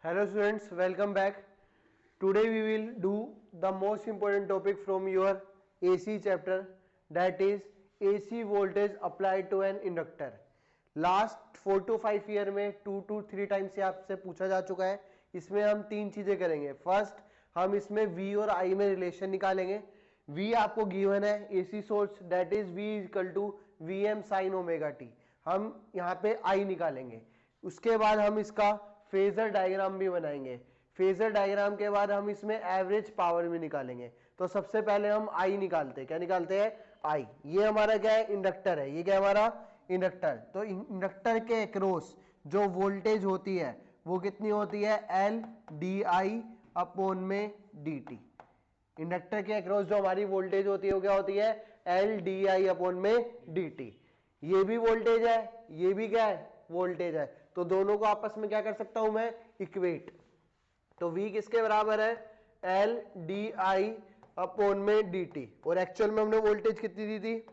Hello students, welcome back. Today we will do the most important topic from your AC chapter, that is AC voltage applied to an inductor. Last 4 to 5 year में 2 to 3 times से आपसे पूछा जा चुका है. इसमें हम तीन चीजें करेंगे. फर्स्ट हम इसमें V और I में रिलेशन निकालेंगे. V आपको गिवन है AC source, that is V equal to VM sine omega T. हम यहाँ पे I निकालेंगे. उसके बाद हम इसका फेजर डायग्राम भी बनाएंगे. फेजर डायग्राम के बाद हम इसमें एवरेज पावर भी निकालेंगे. तो सबसे पहले हम आई निकालते हैं. क्या निकालते हैं? आई. ये हमारा क्या है? इंडक्टर है. ये क्या है हमारा? इंडक्टर. तो इंडक्टर के अक्रॉस जो वोल्टेज होती है वो कितनी होती है? एल डी आई अपॉन में डी टी. इंडक्टर के अक्रॉस जो हमारी वोल्टेज होती है वो क्या होती है? एल डी आई अपॉन में डी टी. ये भी वोल्टेज है, ये भी क्या है? वोल्टेज है. तो दोनों को आपस में क्या कर सकता हूं मैं? इक्वेट. तो V किसके बराबर है? एल डी आई अपॉन में डी टी. और एक्चुअल में हमने वोल्टेज कितनी दी थी?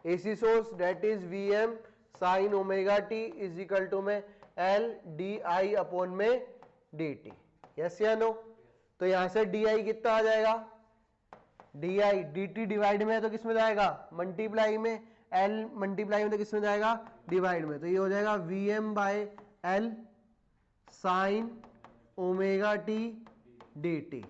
AC source that is VM sine omega T is equal to में एल डी आई अपॉन में डी टी. यस या नो? तो यहां से डी आई कितना आ जाएगा? D I D T divide में है तो किस में जाएगा? मल्टीप्लाई में. एल मल्टीप्लाई में तो किस में जाएगा? डिवाइड में. तो ये हो जाएगा VM by L sine omega T D T.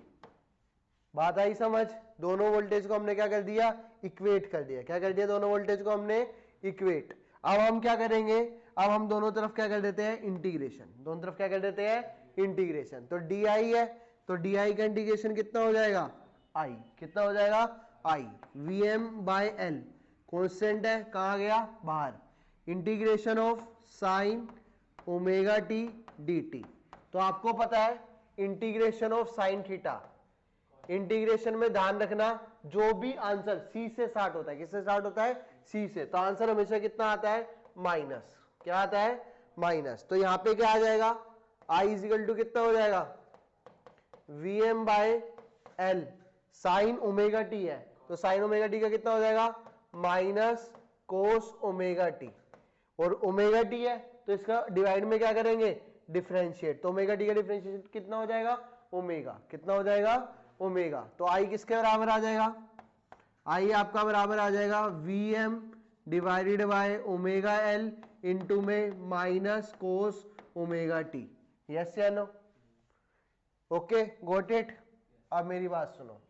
बात आई समझ? दोनों वोल्टेज को हमने क्या कर दिया? इक्वेट कर दिया. क्या कर दिया? दोनों वोल्टेज को हमने इक्वेट. अब हम क्या करेंगे? अब हम दोनों तरफ क्या कर देते हैं? इंटीग्रेशन. दोनों तरफ क्या कर देते हैं? इंटीग्रेशन. तो डी आई है, तो डी आई का इंटीग्रेशन कितना हो जाएगा? आई. कितना हो जाएगा? आई. VM बाय एल कॉन्स्टेंट है, कहा गया? बाहर. Integration of sine omega T D T. तो आपको पता है integration of sine theta. Integration में ध्यान रखना जो भी आंसर सी से स्टार्ट होता है. किससे स्टार्ट होता है? सी से. तो आंसर हमेशा कितना आता है? माइनस. क्या आता है? माइनस. तो यहां पे क्या आ जाएगा? आई इजिकल टू कितना हो जाएगा? VM by L sine omega t है, तो साइन ओमेगा टी का कितना हो जाएगा? Minus cos omega t. और ओमेगा टी है तो इसका डिवाइड में क्या करेंगे? डिफरेंशिएट. तो ओमेगा टी का डिफरेंशिएट कितना हो जाएगा? ओमेगा. कितना हो जाएगा? ओमेगा. तो आई किसके बराबर आ जाएगा? आई आपका बराबर आ जाएगा VM divided by omega L into में minus cos omega t. Yes या नो? Okay, got it. अब मेरी बात सुनो.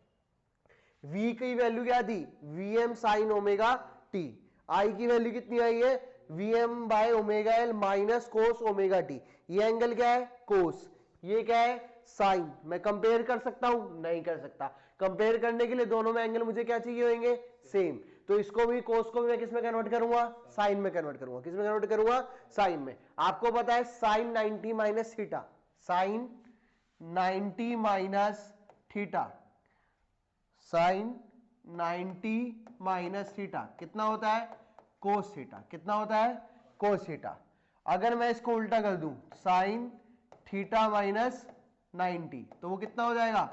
V की वैल्यू क्या थी? VM sine omega t. I की वैल्यू कितनी आई है? VM bye omega L minus cos omega T. ये एंगल क्या है? कोस. ये क्या है? साइन. मैं कंपेयर कर सकता हूं? नहीं कर सकता. कंपेयर करने के लिए दोनों में एंगल मुझे क्या चाहिए होंगे? सेम. तो इसको भी, कोस को भी मैं किस में कन्वर्ट करूंगा? साइन में कन्वर्ट करूंगा. किस में कन्वर्ट करूंगा? साइन में. आपको पता है sine 90 minus theta. Sine 90 minus theta. Sine 90 minus theta कितना होता है? Cos theta. कितना होता है? Cos theta. अगर मैं इसको उल्टा कर दूं, साइन थीटा माइनस 90, तो वो कितना हो जाएगा?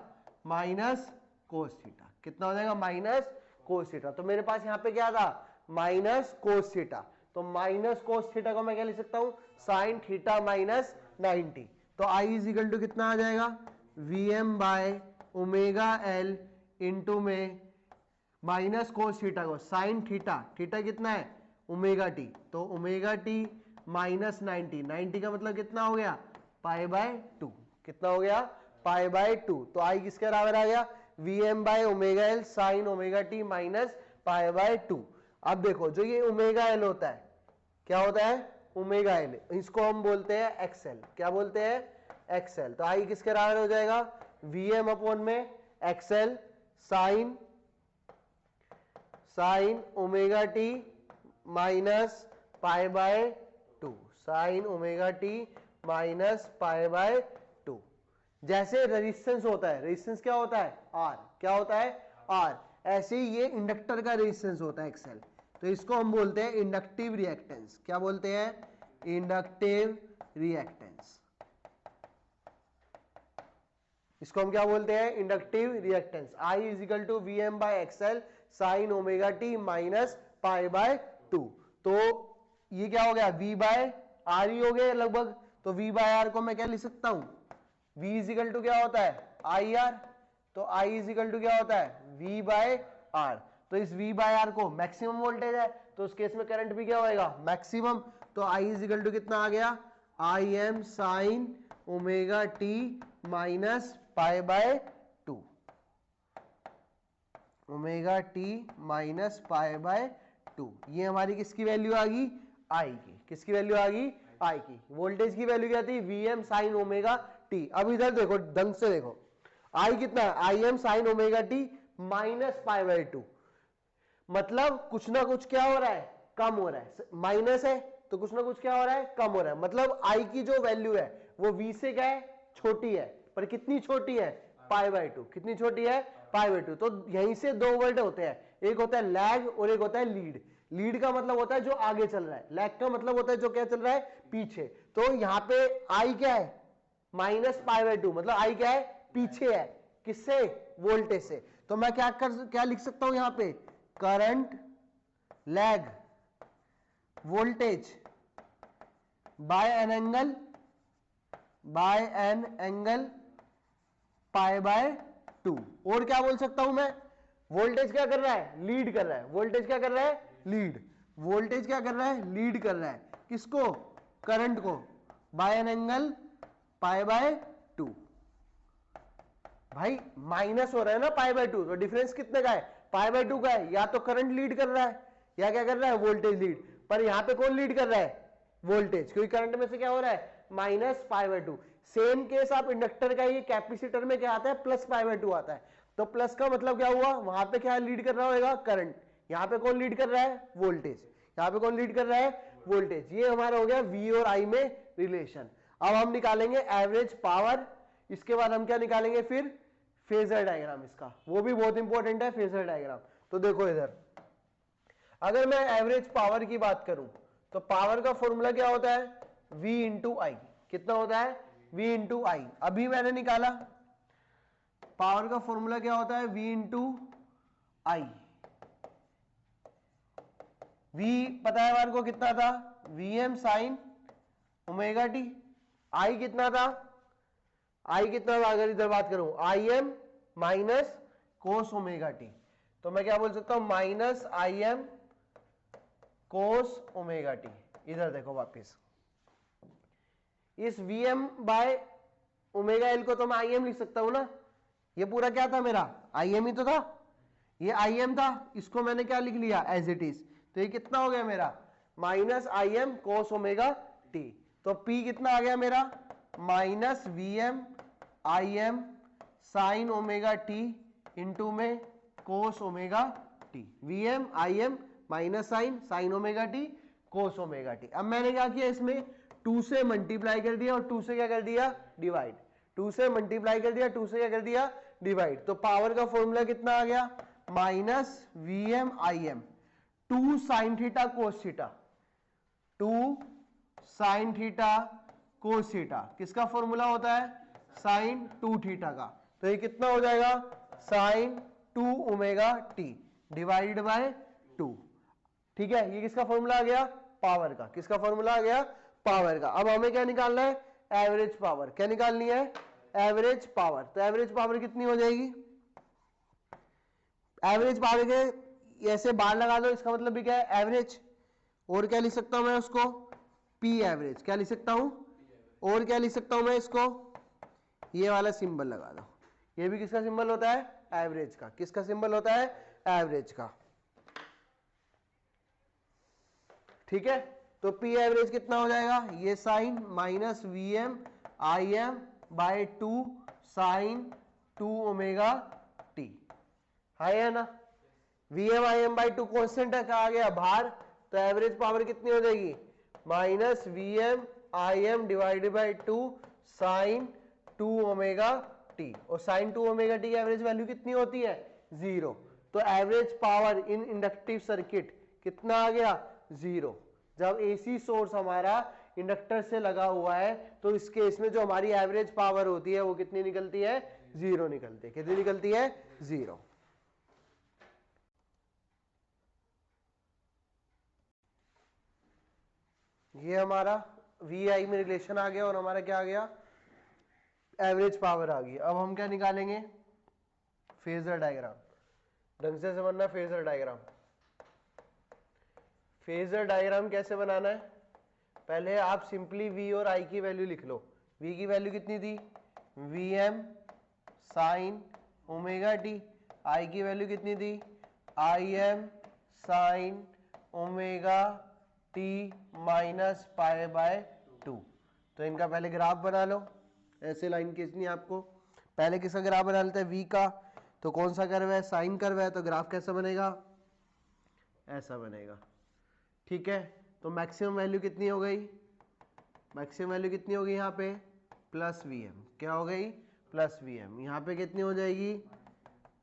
Minus cos theta. कितना हो जाएगा? Minus cos theta. तो मेरे पास यहां पे क्या था? Minus cos theta. तो माइनस कोस थीटा को मैं क्या लिख सकता हूं? Sine theta minus 90. तो आई इज इक्वल टू कितना आ जाएगा? VM bye omega L into में माइनस कोस थीटा को साइन थीटा. थीटा कितना है? Omega t. तो ओमेगा टी माइनस 90. 90 का मतलब कितना हो गया? पाई बाय 2. कितना हो गया? पाई बाय 2. तो आई किसके बराबर आ गया? VM bye omega L sine omega t minus pi by 2. अब देखो, जो ये ओमेगा एल होता है, क्या होता है? Omega L. इसको हम बोलते हैं एक्सएल. क्या बोलते हैं? एक्सएल. तो आई किसके बराबर हो जाएगा? VM अपॉन में XL sine omega t minus pi by 2. Sign omega t minus pi by 2. जैसे रेजिस्टेंस होता है, रेजिस्टेंस क्या होता है? R. क्या होता है? R. ऐसे ही ये इंडक्टर का रेजिस्टेंस होता है एक्सएल. तो इसको हम बोलते हैं इंडक्टिव रिएक्टेंस. क्या बोलते हैं? Inductive reactance. इसको हम क्या बोलते हैं? Inductive reactance. I is equal to VM by XL sine omega t minus pi by 2. तो ये क्या हो गया? V बाय R ही हो गया लगभग. तो V बाय आर को मैं क्या लिख सकता हूं, V इजिकल टू क्या होता है आई आर, तो I इजिकल टू क्या होता है V बाय आर। तो इस V बाय आर को मैक्सिमम वोल्टेज है तो उस केस में करंट भी क्या होएगा मैक्सिमम, तो I इजिकल टू कितना आ गया I am sine omega t minus pi by 2, omega t minus pi by 2। ये हमारी किसकी वैल्यू आ गई आई की, किसकी वैल्यू आ गई आई की। वोल्टेज की वैल्यू क्या थी V M sine omega t. अब इधर देखो ढंग से देखो, आई कितना है I M sine omega t minus pi by 2, मतलब कुछ ना कुछ क्या हो रहा है कम हो रहा है, माइनस है तो कुछ ना कुछ क्या हो रहा है कम हो रहा है, मतलब आई की जो वैल्यू है वो वी से क्या है छोटी है, पर कितनी छोटी है पाई बाय 2, कितनी छोटी है पाई बाय 2। तो यहीं से दो वर्ड होते हैं, एक होता है लैग और एक होता है लीड। लीड का मतलब होता है जो आगे चल रहा है, लैग का मतलब होता है जो क्या चल रहा है पीछे। तो यहां पे आई क्या है माइनस पाई बाय 2, मतलब आई क्या है पीछे है, किससे वोल्टेज से। तो मैं क्या लिख सकता हूं यहां पे current lag voltage bye an angle pi by 2। और क्या बोल सकता हूं मैं, वोल्टेज क्या कर रहा है लीड कर रहा है, वोल्टेज क्या कर रहा है लीड, वोल्टेज क्या कर रहा है लीड कर रहा है किसको करंट को by an angle pi by 2। भाई माइनस हो रहा है ना पाई बाय 2, तो डिफरेंस कितने का है पाई बाय 2 का है। या तो करंट लीड कर रहा है या क्या कर रहा है वोल्टेज लीड, पर यहां पे कौन लीड कर रहा है वोल्टेज, क्योंकि करंट में से क्या हो रहा है minus pi by 2। Same case आप इंडक्टर का, ये कैपेसिटर में क्या आता है प्लस पाई बाय 2 आता है, तो प्लस का मतलब क्या हुआ वहां पे क्या लीड कर रहा होगा करंट, यहां पे कौन लीड कर रहा है वोल्टेज, यहां पे कौन लीड कर रहा है वोल्टेज। ये हमारा हो गया V और I में रिलेशन। अब हम निकालेंगे एवरेज पावर, इसके बाद हम क्या निकालेंगे फिर फेजर डायग्राम इसका, वो भी बहुत इंपॉर्टेंट है फेजर डायग्राम। तो देखो इधर अगर मैं एवरेज पावर की बात करूं तो पावर का फॉर्मूला क्या होता है V इंटू आई, कितना होता है V इंटू आई। अभी मैंने निकाला पावर का फॉर्मूला क्या होता है V इंटू आई। V पता है हमारे को कितना था V M sine omega t, I कितना था आई कितना था अगर इधर बात करूं I m minus cos omega t, तो मैं क्या बोल सकता हूं minus I m cos omega t. इधर देखो वापिस इस V m by omega L को तो मैं आई एम लिख सकता हूं ना, ये पूरा क्या था मेरा आई एम ही तो था, ये आई एम था, इसको मैंने क्या लिख लिया एज इट इज, तो ये कितना हो गया मेरा minus I m cos omega t. तो P कितना आ गया मेरा minus V M I M sine omega t into में cos omega t, V M I m minus sine omega t cos omega t. अब मैंने क्या किया इसमें 2 से मल्टीप्लाई कर दिया और 2 से क्या कर दिया डिवाइड, 2 से मल्टीप्लाई कर दिया 2 से क्या कर दिया डिवाइड। तो पावर का फॉर्मूला कितना आ गया minus V M I M 2 sine theta cos theta, 2 sine theta cos theta, किसका फॉर्मूला होता है साइन 2 थीटा का, तो ये कितना हो जाएगा sine 2 omega t divided by 2। ठीक है, ये किसका फॉर्मूला आ गया पावर का, किसका फॉर्मूला आ गया पावर का। अब हमें क्या निकालना है एवरेज पावर, क्या निकालनी है एवरेज पावर। तो एवरेज पावर कितनी हो जाएगी, एवरेज पावर के ऐसे बार लगा दो, इसका मतलब भी क्या है एवरेज, और क्या लिख सकता हूं मैं उसको पी एवरेज, क्या लिख सकता हूं और क्या लिख सकता हूं मैं इसको ये वाला सिंबल लगा दो, ये भी किसका सिंबल होता है एवरेज का, किसका सिंबल होता है एवरेज का। ठीक है, तो पी एवरेज कितना हो जाएगा ये sine minus V M I M by 2 sine 2 omega t है ना। V M I M by 2 constant है, कहा गया बाहर, तो एवरेज पावर कितनी हो जाएगी minus V M I M divided by 2 sine 2 omega t, और साइन 2 ओमेगा टी की एवरेज वैल्यू कितनी होती है 0। तो average power in inductive circuit कितना आ गया 0। जब एसी सोर्स हमारा इंडक्टर से लगा हुआ है तो इस केस में जो हमारी एवरेज पावर होती है वो कितनी निकलती है 0 निकलती है, कितनी निकलती है 0। ये हमारा वी आई में रिलेशन आ गया और हमारा क्या आ गया, एवरेज पावर आ गई। अब हम क्या निकालेंगे, फेजर डायग्राम। ढंग से समझना फेजर डायग्राम। फेजर डायग्राम कैसे बनाना है, पहले आप सिंपली v और i की वैल्यू लिख लो। v की वैल्यू कितनी थी, vm sine omega t. i की वैल्यू कितनी थी, im sign omega t minus pi by 2। तो इनका पहले ग्राफ बना लो। ऐसे लाइन खींचनी है आपको। पहले किसका ग्राफ बना लेते हैं, v का। तो कौन सा कर्व है, साइन कर्व है, तो ग्राफ कैसा बनेगा, ऐसा बनेगा। ठीक है, तो मैक्सिमम वैल्यू कितनी हो गई, मैक्सिमम वैल्यू कितनी होगी यहाँ पे, प्लस वी एम। क्या हो गई, प्लस वी एम। यहाँ पे कितनी हो जाएगी,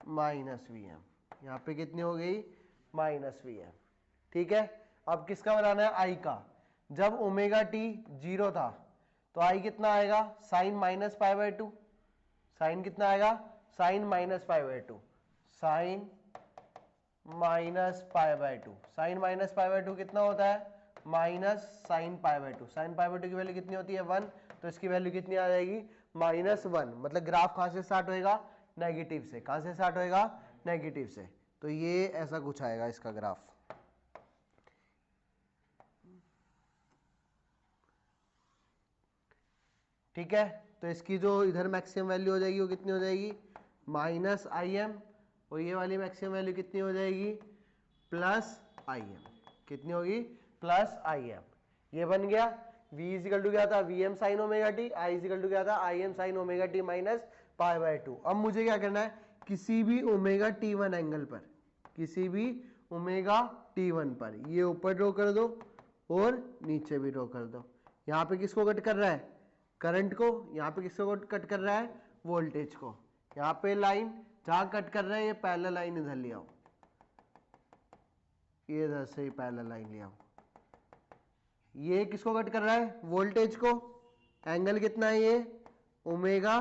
माइनस वी एम। यहाँ पे कितनी हो गई, माइनस वी एम। ठीक है, अब किसका बनाना है, आई का। जब ओमेगा टी 0 था तो आई कितना आएगा, sine minus pi by 2। Sine कितना आएगा, sine minus pi by 2। Sine minus pi by 2। Sine minus pi by 2 कितना होता है, minus sine pi by 2। Sine pi by 2 की वैल्यू कितनी होती है, 1। तो इसकी वैल्यू कितनी आ जाएगी, -1। मतलब ग्राफ कहां से स्टार्ट होएगा, नेगेटिव से। कहां से स्टार्ट होएगा, नेगेटिव से। तो ये ऐसा कुछ आएगा इसका ग्राफ। ठीक है, तो इसकी जो इधर मैक्सिमम वैल्यू हो जाएगी वो कितनी हो जाएगी, माइनस आई एम। और ये वाली मैक्सिमम वैल्यू कितनी हो जाएगी, प्लस आई एम। कितनी होगी, प्लस आई एम। ये बन गया। v इजिकल टू क्या था, V M sine omega t. i is equal to क्या था, I M sine omega t minus pi by 2। अब मुझे क्या करना है, किसी भी ओमेगा t1 एंगल पर, किसी भी ओमेगा t1 पर ये ऊपर ड्रॉ कर दो और नीचे भी ड्रॉ कर दो। यहाँ पे किसको कट कर रहा है, करंट को। यहाँ पे किसको कट कर रहा है, वोल्टेज को। यहाँ पे लाइन जहां कट कर रहा है, ये पैरेलल लाइन इधर ले आओ, ये इधर से ही पैरेलल लाइन ले आओ। ये किसको कट कर रहा है, वोल्टेज को। एंगल कितना है ये, ओमेगा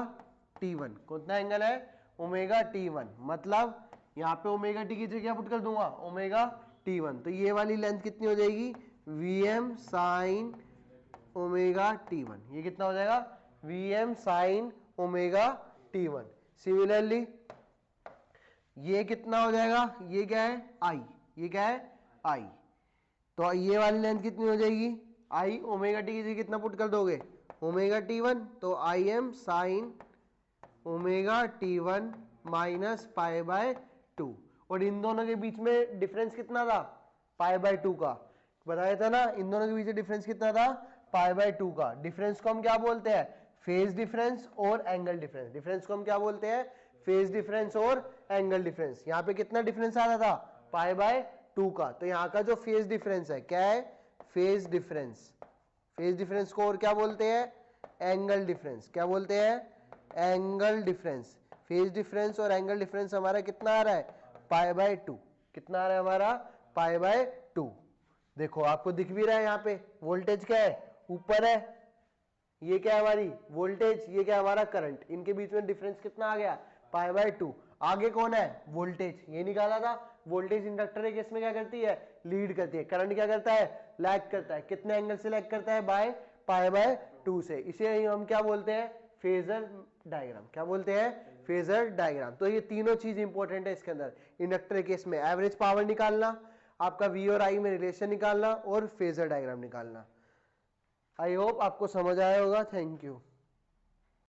t1। कितना एंगल है, ओमेगा t1। मतलब यहाँ पे ओमेगा टी की जगह पुट कर दूंगा ओमेगा t1। तो ये वाली लेंथ कितनी हो जाएगी, vm साइन ओमेगा t1। ये कितना हो जाएगा, vm sine omega t1। Similarly ये कितना हो जाएगा, ये क्या है, i। ये क्या है, i। तो ये वाली लेंथ कितनी हो जाएगी, i ओमेगा टी की जगह कितना पुट कर दोगे, ओमेगा t1। तो I am sine omega t1 minus pi by 2। और इन दोनों के बीच में डिफरेंस कितना था, पाई बाय 2 का। बताया था ना, इन दोनों के बीच में डिफरेंस कितना था, पाई बाय 2 का। डिफरेंस को हम क्या बोलते हैं, फेज डिफरेंस और एंगल डिफरेंस। डिफरेंस को हम क्या बोलते हैं, फेज डिफरेंस और एंगल डिफरेंस। यहाँ पे कितना डिफरेंस आ रहा था, पाई बाय 2 का। तो यहाँ का जो फेज डिफरेंस है क्या है, फेज डिफरेंस। फेज डिफरेंस को और क्या बोलते हैं, एंगल डिफरेंस। क्या बोलते हैं, एंगल डिफरेंस। फेज डिफरेंस और एंगल डिफरेंस हमारा कितना आ रहा है, पाई बाय 2। कितना आ रहा है हमारा, पाई बाय 2। देखो आपको दिख भी रहा है, यहाँ पे वोल्टेज क्या है, ऊपर है। ये क्या है हमारी वोल्टेज, ये क्या है हमारा करंट। इनके बीच में डिफरेंस कितना आ गया, पाई बाय 2। आगे कौन है, वोल्टेज। ये निकाला था। वोल्टेज इंडक्टर के केस में क्या करती है, लीड करती है। करंट क्या करता है, लैग करता है। कितने एंगल से लैग करता है, बाय पाई बाय 2 से। इसे हम क्या बोलते हैं, फेजर डायग्राम। क्या बोलते हैं, फेजर डायग्राम। तो ये तीनों चीज इंपॉर्टेंट है इसके अंदर। इंडक्टर केस में एवरेज पावर निकालना, आपका V और I में रिलेशन निकालना और फेजर डायग्राम निकालना। आई होप आपको समझ आया होगा। Thank you.